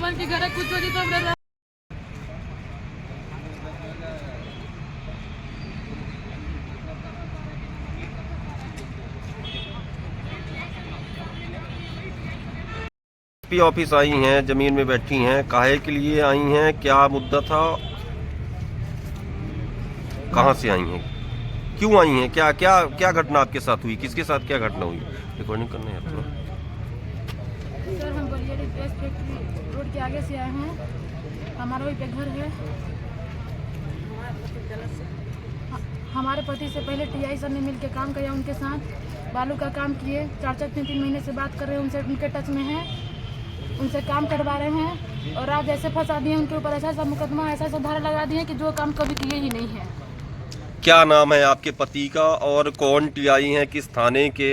भगवान की घर कुछ हो जी तो हमरा एसपी ऑफिस आई हैं, जमीन में बैठी हैं, काहे के लिए आई हैं, क्या मुद्दा था, कहां से आई हैं, क्यों आई हैं, क्या क्या क्या घटना आपके साथ हुई, किसके साथ क्या घटना हुई? रिकॉर्डिंग करना है आपको। सर हम बलिया फैक्ट्री रोड के आगे से आए हैं। हमारा वही पे घर है। हमारे पति से पहले टीआई सर ने मिलकर काम किया, उनके साथ बालू का काम किए। 4-3 महीने से बात कर रहे हैं उनसे, उनके टच में हैं, उनसे काम करवा रहे हैं। और आज ऐसे फंसा दिए उनके ऊपर, ऐसा ऐसा मुकदमा, ऐसा ऐसा धारा लगा दिए कि जो काम कभी किए ही नहीं है। क्या नाम है आपके पति का और कौन टीआई हैं, किस थाने के,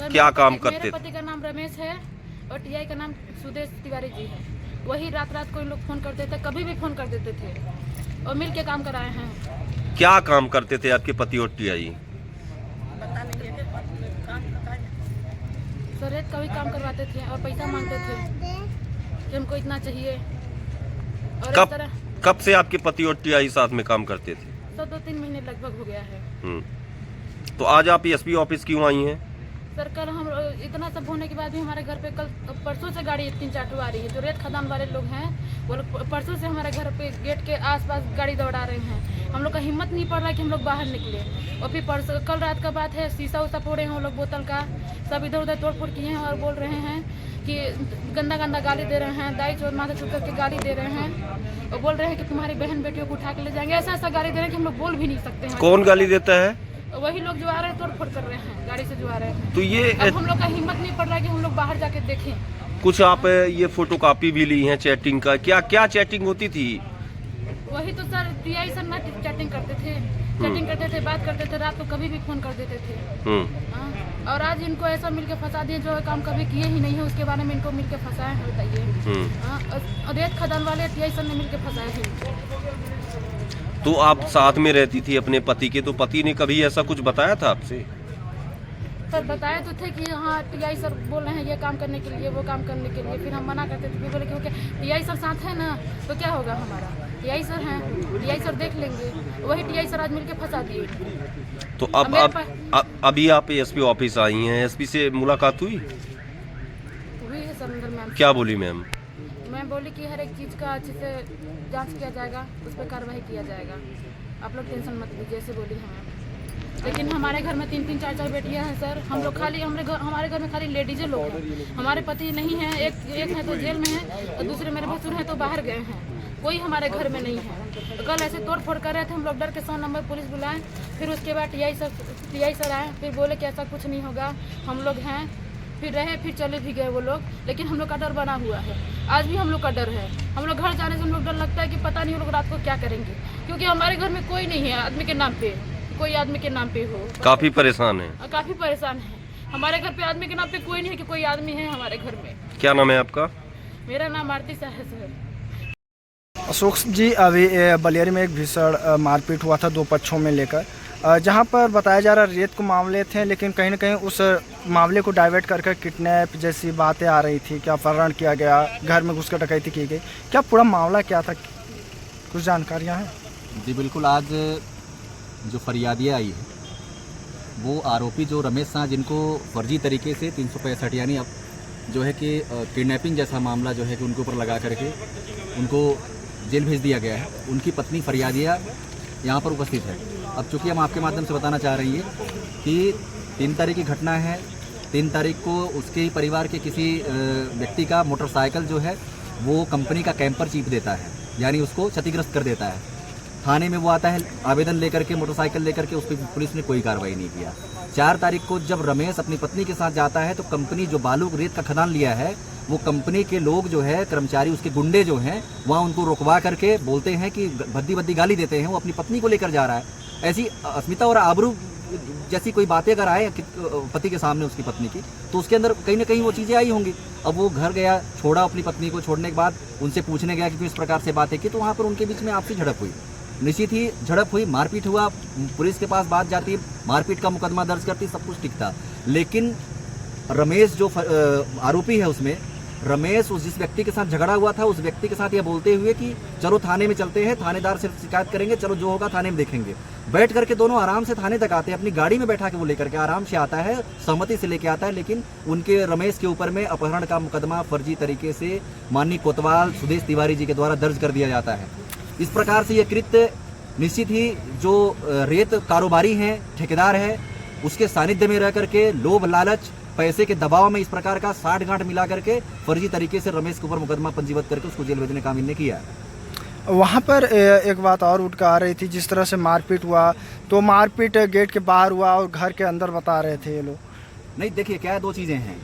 क्या काम करते थे? मेरे पति का नाम रमेश है और टीआई का नाम सुदेश तिवारी जी है। वही रात रात को लोग फोन करते थे, कभी भी फोन कर देते थे और मिल के काम कराए हैं। क्या काम करते थे आपके पति और टीआई? सर रेत का भी काम करवाते थे और पैसा मांगते थे कि हमको इतना चाहिए। और कब से आपके पति और टीआई साथ में काम करते थे? सर 2-3 महीने लगभग हो गया है। तो आज आप एसपी ऑफिस क्यों आई हैं? सर कल हम इतना सब होने के बाद भी हमारे घर पे कल परसों से गाड़ी 3-4 आ रही है। जो रेत खदान वाले लोग हैं वो लोग परसों से हमारे घर पे गेट के आसपास गाड़ी दौड़ा रहे हैं। हम लोग का हिम्मत नहीं पड़ रहा है कि हम लोग बाहर निकले। और फिर परसों कल रात का बात है, शीशा उसा फोड़े हैं वो लोग, बोतल का सब इधर उधर तोड़ फोड़ किए हैं और बोल रहे हैं कि गंदा गंदा गाली दे रहे हैं, दाई चोर माथा चुप करके गाली दे रहे हैं और बोल रहे हैं कि तुम्हारी बहन बेटियों को उठा के ले जाएंगे। ऐसा ऐसा गाली दे रहे हैं कि हम लोग बोल भी नहीं सकते हैं। कौन गाली देता है? वही लोग जो आ रहे हैं तोड़ फोड़ कर रहे हैं, गाड़ी से जो आ रहे हैं। तो ये अब हम लोग का हिम्मत नहीं पड़ रहा है कि हम लोग बाहर जाके देखें। कुछ आप ये फोटोकॉपी भी ली हैं चैटिंग का, क्या क्या चैटिंग होती थी? वही तो सर टीआई सर ना चैटिंग करते थे, बात करते थे, रात को कभी भी फोन कर देते थे। और आज इनको ऐसा मिलके फंसा दिए जो काम कभी किए ही नहीं है, उसके बारे में इनको मिलके फंसाए हैं। बताइए, रेत खदान वाले टीआई सर ने मिलके फंसाए हैं। तो आप साथ में रहती थी अपने पति के, तो पति ने कभी ऐसा कुछ बताया था आपसे? सर बताए तो थे कि हाँ टीआई सर बोल रहे हैं ये काम करने के लिए, वो काम करने के लिए। फिर हम मना करते थे, फिर बोले क्योंकि टीआई सर साथ है ना तो क्या होगा, हमारा टीआई सर हैं, टीआई सर देख लेंगे। वही टीआई सर आज मिलके फंसा दिए। तो अब अभी आप एसपी ऑफिस आई हैं, एसपी से मुलाकात हुई? हुई है सर। मैम क्या बोली मैम? मैं बोली कि हर एक चीज़ का अच्छे से जांच किया जाएगा, उस पर कार्रवाई किया जाएगा, आप लोग टेंशन मत लीजिए, ऐसे बोली हमें। लेकिन हमारे घर में 3-3, 4-4 बेटियां हैं सर। हम लोग खाली हमारे घर में खाली लेडीजें लोग हैं। हमारे पति नहीं हैं, एक है तो जेल में है और दूसरे मेरे भसुर हैं तो बाहर गए हैं। कोई हमारे घर में नहीं है। तो कल ऐसे तोड़ फोड़ कर रहे थे, हम लोग डर के 100 नंबर पुलिस बुलाएं। फिर उसके बाद टीआई सर आए, फिर बोले कि ऐसा कुछ नहीं होगा, हम लोग हैं। फिर रहे, फिर चले भी गए वो लोग। लेकिन हम लोग का डर बना हुआ है, आज भी हम लोग का डर है। हम लोग घर जाने से हम लोग डर लगता है कि पता नहीं वो लोग रात को क्या करेंगे, क्योंकि हमारे घर में कोई नहीं है आदमी के नाम पे, कोई आदमी के नाम पे हो। काफी परेशान है? काफी परेशान है। हमारे घर पे आदमी के नाम पे कोई नहीं है कि कोई आदमी है हमारे घर में। क्या नाम है आपका? मेरा नाम आरती शाह है सर। अशोक जी, अभी बलियारी में एक भीषण मारपीट हुआ था 2 पक्षों में लेकर, जहां पर बताया जा रहा रेत को मामले थे, लेकिन कहीं ना कहीं उस मामले को डाइवर्ट करके किडनैप जैसी बातें आ रही थी, क्या अपहरण किया गया, घर में घुसकर डकैती की गई, क्या पूरा मामला क्या था, कुछ जानकारियां हैं? जी बिल्कुल, आज जो फरियादियाँ आई है वो आरोपी जो रमेश शाह, जिनको फर्जी तरीके से 365 यानी अब जो है कि किडनैपिंग जैसा मामला जो है कि उनके ऊपर लगा करके उनको जेल भेज दिया गया है, उनकी पत्नी फरियादिया यहाँ पर उपस्थित है। अब चूँकि हम आपके माध्यम से बताना चाह रही है कि 3 तारीख की घटना है। 3 तारीख को उसके परिवार के किसी व्यक्ति का मोटरसाइकिल जो है वो कंपनी का कैंपर चीप देता है, यानी उसको क्षतिग्रस्त कर देता है। थाने में वो आता है आवेदन लेकर के, मोटरसाइकिल लेकर के, उस पर पुलिस ने कोई कार्रवाई नहीं किया। 4 तारीख को जब रमेश अपनी पत्नी के साथ जाता है तो कंपनी जो बालू रेत का खदान लिया है वो कंपनी के लोग जो है, कर्मचारी, उसके गुंडे जो हैं, वहाँ उनको रुकवा करके बोलते हैं कि भद्दी भद्दी गाली देते हैं। वो अपनी पत्नी को लेकर जा रहा है। ऐसी अस्मिता और आबरू जैसी कोई बातें अगर आए पति के सामने उसकी पत्नी की, तो उसके अंदर कहीं ना कहीं वो चीज़ें आई होंगी। अब वो घर गया, छोड़ा अपनी पत्नी को, छोड़ने के बाद उनसे पूछने गया कि क्यों इस प्रकार से बातें की, तो वहाँ पर उनके बीच में आपसी झड़प हुई। निश्चित ही झड़प हुई, मारपीट हुआ, पुलिस के पास बात जाती, मारपीट का मुकदमा दर्ज करती, सब कुछ ठीक था। लेकिन रमेश जो आरोपी है उसमें, रमेश उस जिस व्यक्ति के साथ झगड़ा हुआ था उस व्यक्ति के साथ यह बोलते हुए कि चलो थाने में चलते हैं, थानेदार से शिकायत करेंगे, चलो जो होगा थाने में देखेंगे। बैठ करके दोनों आराम से थाने तक आते हैं, अपनी गाड़ी में बैठा के वो लेकर के आराम से आता है, सहमति से लेके आता है। लेकिन उनके रमेश के ऊपर में अपहरण का मुकदमा फर्जी तरीके से माननीय कोतवाल सुदेश तिवारी जी के द्वारा दर्ज कर दिया जाता है। इस प्रकार से यह कृत्य निश्चित ही जो रेत कारोबारी हैं, ठेकेदार है, उसके सानिध्य में रह करके लोभ लालच पैसे के दबाव में इस प्रकार का साठ गांठ मिला करके फर्जी तरीके से रमेश के ऊपर मुकदमा पंजीबद्ध करके उसको जेल भेजने का इनने किया है। वहाँ पर एक बात और उठ कर आ रही थी, जिस तरह से मारपीट हुआ तो मारपीट गेट के बाहर हुआ और घर के अंदर बता रहे थे ये लोग। नहीं, देखिए क्या है, दो चीज़ें हैं।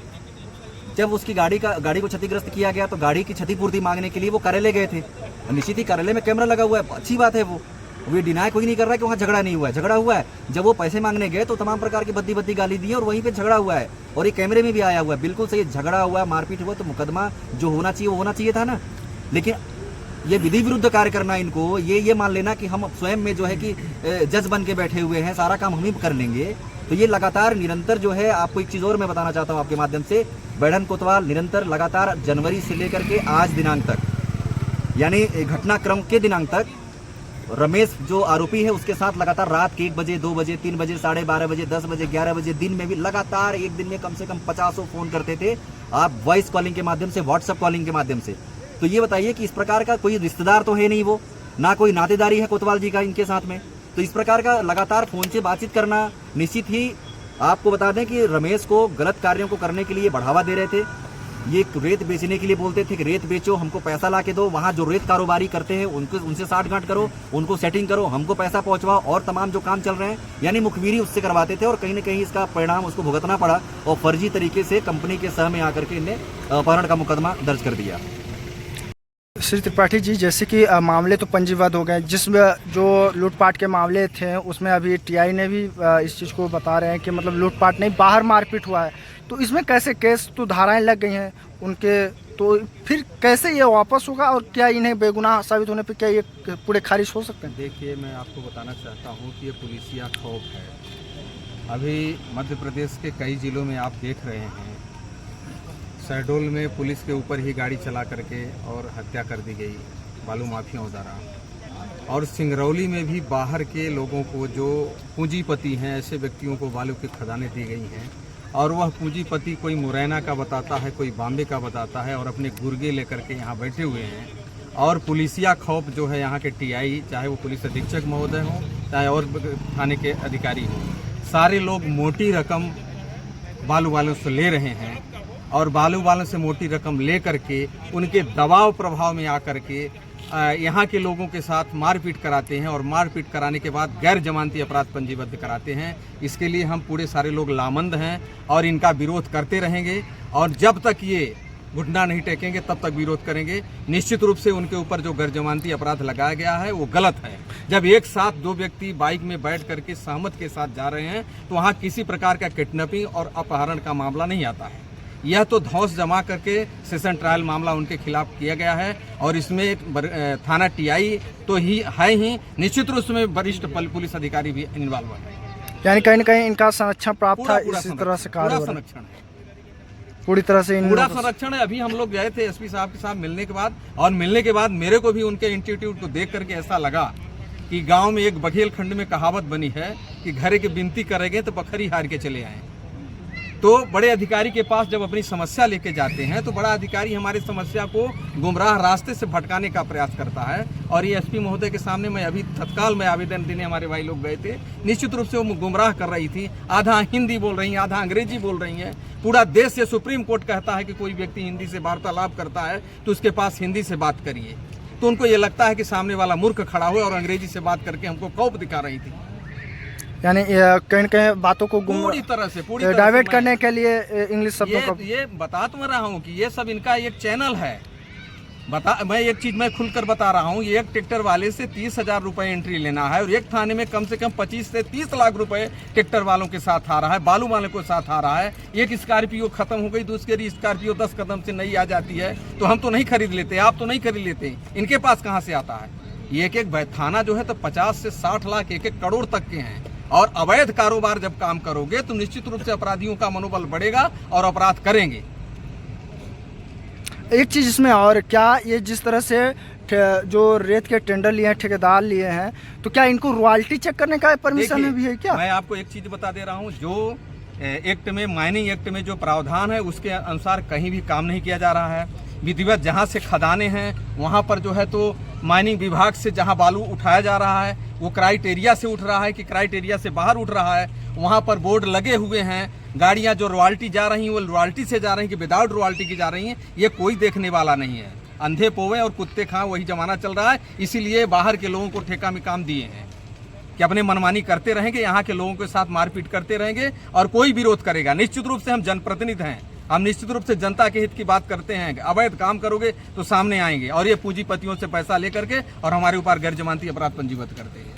जब उसकी गाड़ी को क्षतिग्रस्त किया गया तो गाड़ी की क्षतिपूर्ति मांगने के लिए वो कार्यालय गए थे। निश्चित ही कार्यालय में कैमरा लगा हुआ है, अच्छी बात है, वो डिनाई कोई नहीं कर रहा है कि वहाँ झगड़ा नहीं हुआ है। झगड़ा हुआ है, जब वो पैसे मांगने गए तो तमाम प्रकार की बद्दी गाली दी है और वहीं पे झगड़ा हुआ है और ये कैमरे में भी आया हुआ है। बिल्कुल सही, झगड़ा हुआ है, मारपीट हुआ, तो मुकदमा जो होना चाहिए वो होना चाहिए था ना। लेकिन ये विधि विरुद्ध कार्य करना, इनको ये मान लेना कि हम स्वयं में जो है कि जज बन के बैठे हुए हैं, सारा काम हम ही कर लेंगे, तो ये लगातार निरंतर जो है। आपको एक चीज़ और मैं बताना चाहता हूँ आपके माध्यम से, बैठन कोतवाल निरंतर लगातार जनवरी से लेकर के आज दिनांक तक, यानी घटनाक्रम के दिनांक तक, रमेश जो आरोपी है उसके साथ लगातार रात के 1 बजे, 2 बजे, 3 बजे, 12:30 बजे, 10 बजे, 11 बजे, दिन में भी लगातार एक दिन में कम से कम 50 फोन करते थे आप, वॉइस कॉलिंग के माध्यम से, व्हाट्सएप कॉलिंग के माध्यम से। तो ये बताइए कि इस प्रकार का कोई रिश्तेदार तो है नहीं, वो ना कोई नातेदारी है कोतवाल जी का इनके साथ में, तो इस प्रकार का लगातार फोन से बातचीत करना, निश्चित ही आपको बता दें कि रमेश को गलत कार्यों को करने के लिए बढ़ावा दे रहे थे। ये रेत बेचने के लिए बोलते थे कि रेत बेचो, हमको पैसा ला के दो, वहाँ जो रेत कारोबारी करते हैं उनसे साठ गांठ करो, उनको सेटिंग करो, हमको पैसा पहुंचवाओ, और तमाम जो काम चल रहे हैं यानी मुखबिरी उससे करवाते थे और कहीं ना कहीं इसका परिणाम उसको भुगतना पड़ा और फर्जी तरीके से कंपनी के सह में आकर के इन्हें अपहरण का मुकदमा दर्ज कर दिया। श्री त्रिपाठी जी, जैसे कि मामले तो पंजीबद्ध हो गए, जिसमें जो लूटपाट के मामले थे उसमें अभी टीआई ने भी इस चीज़ को बता रहे हैं कि मतलब लूटपाट नहीं, बाहर मारपीट हुआ है, तो इसमें कैसे केस तो धाराएं लग गई हैं उनके, तो फिर कैसे ये वापस होगा और क्या इन्हें बेगुनाह साबित होने पर क्या ये पूरे खारिज हो सकते हैं? देखिए, मैं आपको बताना चाहता हूँ कि ये पुलिसिया खौफ है। अभी मध्य प्रदेश के कई जिलों में आप देख रहे हैं, शहडोल में पुलिस के ऊपर ही गाड़ी चला करके और हत्या कर दी गई बालू माफियाओं द्वारा, और सिंगरौली में भी बाहर के लोगों को, जो पूंजीपति हैं, ऐसे व्यक्तियों को बालू की खदानें दी गई हैं और वह पूंजीपति कोई मुरैना का बताता है, कोई बॉम्बे का बताता है और अपने गुर्गे लेकर के यहाँ बैठे हुए हैं। और पुलिसिया खौफ जो है यहाँ के टीआई, चाहे वो पुलिस अधीक्षक महोदय हों, चाहे और थाने के अधिकारी हों, सारे लोग मोटी रकम बालू वालों से ले रहे हैं और बालू वालों से मोटी रकम ले करके उनके दबाव प्रभाव में आकर के यहाँ के लोगों के साथ मारपीट कराते हैं और मारपीट कराने के बाद गैर जमानती अपराध पंजीबद्ध कराते हैं। इसके लिए हम पूरे सारे लोग लामबंद हैं और इनका विरोध करते रहेंगे और जब तक ये घुटना नहीं टेकेंगे तब तक विरोध करेंगे। निश्चित रूप से उनके ऊपर जो गैर जमानती अपराध लगाया गया है वो गलत है। जब एक साथ दो व्यक्ति बाइक में बैठ करके सहमत के साथ जा रहे हैं तो वहाँ किसी प्रकार का किडनैपिंग और अपहरण का मामला नहीं आता है। यह तो धौंस जमा करके सेशन ट्रायल मामला उनके खिलाफ किया गया है और इसमें थाना टीआई तो ही है ही, निश्चित रूप से वरिष्ठ पुलिस अधिकारी भी इन्वॉल्व है। यानी कहीं ना कहीं इनका संरक्षण प्राप्त था, इसी तरह से कार्य संरक्षण है, पूरी तरह से पूरा संरक्षण है। अभी हम लोग गए थे एसपी साहब के साथ मिलने के बाद, और मिलने के बाद मेरे को भी उनके इंस्टीट्यूट को देख करके ऐसा लगा कि गांव में एक बघेल खंड में कहावत बनी है कि घरे की विनती करेंगे तो बखरी हार के चले आए। तो बड़े अधिकारी के पास जब अपनी समस्या लेके जाते हैं तो बड़ा अधिकारी हमारी समस्या को गुमराह रास्ते से भटकाने का प्रयास करता है। और ये एसपी महोदय के सामने मैं अभी तत्काल में आवेदन देने हमारे भाई लोग गए थे। निश्चित रूप से वो गुमराह कर रही थी, आधा हिंदी बोल रही हैं, आधा अंग्रेजी बोल रही हैं। पूरा देश से सुप्रीम कोर्ट कहता है कि कोई व्यक्ति हिंदी से वार्तालाप करता है तो उसके पास हिंदी से बात करिए। तो उनको ये लगता है कि सामने वाला मूर्ख खड़ा हुआ और अंग्रेजी से बात करके हमको खौफ दिखा रही थी। यानी कहीं कहीं बातों को पूरी तरह से डाइवर्ट करने के लिए इंग्लिश शब्दों का ये बता तो मैं रहा हूँ कि ये सब इनका एक चैनल है। मैं एक चीज मैं खुलकर बता रहा हूँ, ये एक ट्रैक्टर वाले से 30,000 रुपए एंट्री लेना है और एक थाने में कम से कम 25 से 30 लाख रुपए ट्रैक्टर वालों के साथ आ रहा है, बालू वालों के साथ आ रहा है। एक स्कॉर्पियो खत्म हो गई, दूसरी स्कॉर्पियो 10 कदम से नई आ जाती है तो हम तो नहीं खरीद लेते, आप तो नहीं खरीद लेते, इनके पास कहाँ से आता है? ये एक थाना जो है तो 50 से 60 लाख, 1-1 करोड़ तक के हैं। और अवैध कारोबार जब काम करोगे तो निश्चित रूप से अपराधियों का मनोबल बढ़ेगा और अपराध करेंगे। एक चीज़ इसमें और, क्या ये जिस तरह से जो रेत के टेंडर लिए हैं, ठेकेदार लिए हैं, तो क्या इनको रॉयल्टी चेक करने का परमिशन देखिए, भी है क्या? मैं आपको एक चीज़ बता दे रहा हूँ, जो एक्ट में, माइनिंग एक्ट में जो प्रावधान है उसके अनुसार कहीं भी काम नहीं किया जा रहा है। विधिवत जहाँ से खदानें हैं वहाँ पर जो है तो माइनिंग विभाग से जहाँ बालू उठाया जा रहा है वो क्राइटेरिया से उठ रहा है कि क्राइटेरिया से बाहर उठ रहा है, वहाँ पर बोर्ड लगे हुए हैं। गाड़ियाँ जो रॉयल्टी जा रही हैं वो रॉयल्टी से जा रही हैं कि विदाउट रॉयल्टी की जा रही हैं, ये कोई देखने वाला नहीं है। अंधे पोवे और कुत्ते खाएं वही जमाना चल रहा है। इसीलिए बाहर के लोगों को ठेका में काम दिए हैं कि अपने मनमानी करते रहेंगे, यहाँ के लोगों के साथ मारपीट करते रहेंगे और कोई विरोध करेगा। निश्चित रूप से हम जनप्रतिनिधि हैं, हम निश्चित रूप से जनता के हित की बात करते हैं। अवैध काम करोगे तो सामने आएंगे और ये पूंजीपतियों से पैसा लेकर के और हमारे ऊपर गैर जमानती अपराध पंजीबद्ध करते हैं।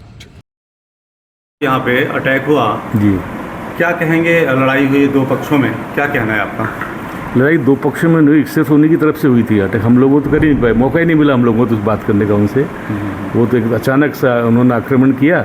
यहाँ पे अटैक हुआ जी, क्या कहेंगे? लड़ाई हुई दो पक्षों में, क्या कहना है आपका? लड़ाई दो पक्षों में नहीं, सिर्फ उन्हीं की तरफ से हुई थी अटैक। हम लोगों तो कर ही नहीं पाए, मौका ही नहीं मिला हम लोगों को तो बात करने का उनसे। वो तो एक अचानक सा उन्होंने आक्रमण किया।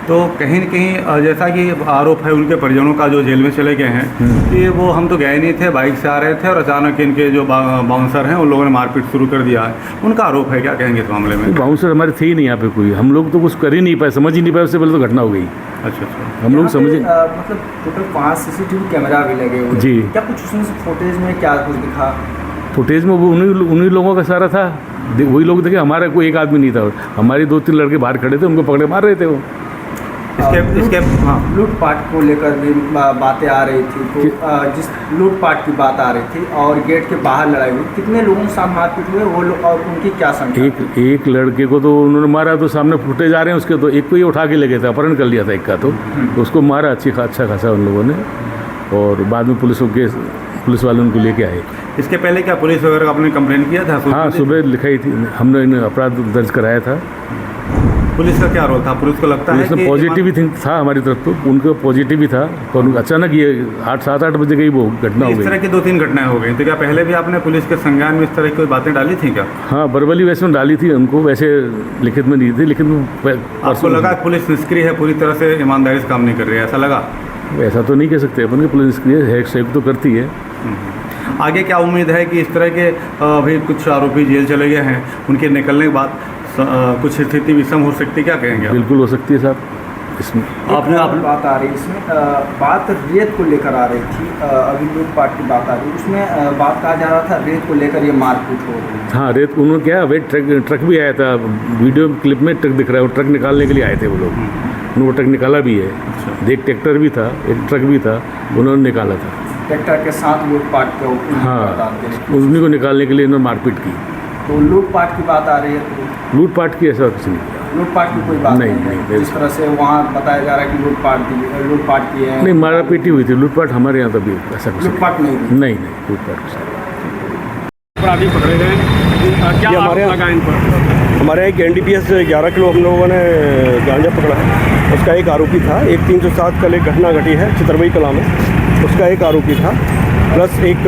तो कहीं न कहीं जैसा कि आरोप है उनके परिजनों का जो जेल में चले गए हैं कि वो हम तो गए नहीं थे, बाइक से आ रहे थे और अचानक इनके जो बाउंसर हैं उन लोगों ने मारपीट शुरू कर दिया है, उनका आरोप है। क्या कहेंगे इस मामले में? बाउंसर हमारे थे ही नहीं यहाँ पे कोई, हम लोग तो कुछ कर ही नहीं पाए, समझ ही नहीं पाए, उससे पहले तो घटना हो गई। अच्छा अच्छा। हम लोग समझे मतलब टोटल 5 CCTV कैमरा भी लगे हुए जी। क्या कुछ उसमें से फुटेज में क्या कुछ दिखा? फुटेज में वो उन्हीं लोगों का सारा था, वही लोग देखे। हमारा कोई एक आदमी नहीं था, हमारे 2-3 लड़के बाहर खड़े थे, उनको पकड़े मार रहे थे वो। इसके हाँ, लूटपाट को लेकर भी बातें आ रही थी, तो जिस लूटपाट की बात आ रही थी और गेट के बाहर लड़ाई हुई, कितने लोगों के साथ मारपीट हुए वो लोग और उनकी क्या संख्या? एक लड़के को तो उन्होंने मारा, तो सामने फुटेज आ रहे हैं उसके, तो एक को ही उठा के ले गए थे, अपहरण कर लिया था एक का, तो उसको मारा अच्छा खासा उन लोगों ने, और बाद में पुलिस वाले उनको लेके आए। इसके पहले क्या पुलिस वगैरह आपने कंप्लेन किया था? हाँ, सुबह लिखाई थी हमने, इन्हें अपराध दर्ज कराया था। पुलिस का क्या रोल था? पुलिस को लगता है कि पॉजिटिव ही था हमारी तरफ, तो उनको पॉजिटिव ही था, पर अचानक ये 7-8 बजे गई वो घटना हो गई। इस तरह की 2-3 घटनाएं हो गई, तो क्या पहले भी आपने पुलिस के संज्ञान में इस तरह की कोई बातें डाली थी क्या? हाँ, वर्बली वैसे में डाली थी उनको, वैसे लिखित में नहीं थी, लेकिन आपको लगा पुलिस निष्क्रिय है, पूरी तरह से ईमानदारी से काम नहीं कर रही है, ऐसा लगा? ऐसा तो नहीं कह सकते अपन कि पुलिस निष्क्रिय है, सहयोग तो करती है। आगे क्या उम्मीद है कि इस तरह के अभी कुछ आरोपी जेल चले गए हैं, उनके निकलने के बाद कुछ स्थिति विषम हो सकती है, क्या कहेंगे? बिल्कुल हो सकती है साहब। इसमें आपने बात आ रही है, इसमें बात रेत को लेकर आ रही थी, अभी लूटपाट की बात आ रही है, उसमें बात कहा जा रहा था रेत को लेकर ये मारपीट हो रही है। हाँ, रेत उन्होंने क्या, वे ट्रक भी आया था, वीडियो क्लिप में ट्रक दिख रहा है, वो ट्रक निकालने के लिए आए थे वो लोग, उन्होंने वो ट्रक निकाला भी है। एक ट्रैक्टर भी था, एक ट्रक भी था, उन्होंने निकाला था। ट्रैक्टर के साथ लूटपाट को, हाँ, उन्हीं को निकालने के लिए इन्होंने मारपीट की। तो लूटपाट की बात आ रही है, तो लूटपाट की ऐसा कुछ नहीं किया। लूटपाट की कोई बात नहीं है, जिस तरह से वहाँ बताया जा रहा है कि लूटपाट की है। नहीं, मारापीटी हुई थी, लूटपाट हमारे यहाँ तभी ऐसा कुछ लूटपाट नहीं, लूटपाट कुछ अपराधी पकड़े गए, क्या आरोप लगा इन पर? हमारे यहाँ NDPS 11 किलो हम लोगों ने गांजा पकड़ा है, उसका एक आरोपी था। एक 307 कल एक घटना घटी है चितरवई कला में, उसका एक आरोपी था, प्लस एक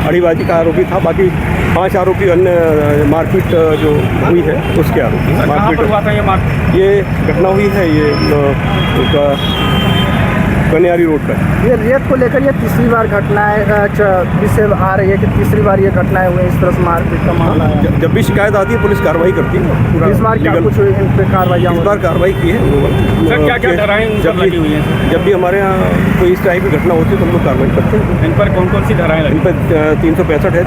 अड़ीबाजी का आरोपी था। बाकी 5 आरोपी अन्य मारपीट जो हुई है उसके आरोपी। कहाँ पर हुआ था ये मारपीट? ये घटना हुई है ये उसका कन्यारी रोड पर। ये रेत को लेकर ये तीसरी बार घटनाएं विषय आ रही है कि तीसरी बार ये घटनाएं हुई इस तरह से मारपीट का मामला है। जब भी शिकायत आती है पुलिस कार्रवाई करती है। इस बार क्या कुछ इन पर कार्रवाई? इस बार कार्रवाई की है। सर, क्या धाराएं लगी हुई हैं? जब भी हमारे यहाँ कोई इस टाइप की घटना होती है तो हम लोग कार्रवाई करते हैं। इन पर कौन सी धाराएं लगी? इन पर 365 है,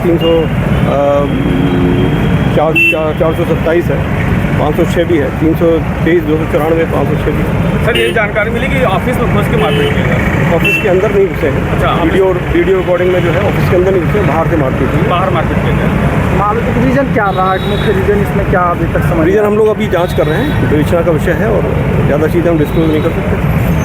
427 है, 506 भी है, 323, 294, 506 भी है। सर, ये जानकारी मिली कि ऑफिस में घुस के मारपीट की है? ऑफिस के अंदर नहीं घुसे हैं। अच्छा, वीडियो रिकॉर्डिंग में जो है ऑफिस के अंदर नहीं घुसे, बाहर से मारपीट हुई। बाहर मारपीट की है। मामले का रीजन क्या रहा है? मुख्य रीजन इसमें क्या अभी तक समझ? रीजन हम लोग अभी जांच कर रहे हैं, विवेचना का विषय है और ज़्यादा चीज़ें हम डिस्क्लोज नहीं कर सकते।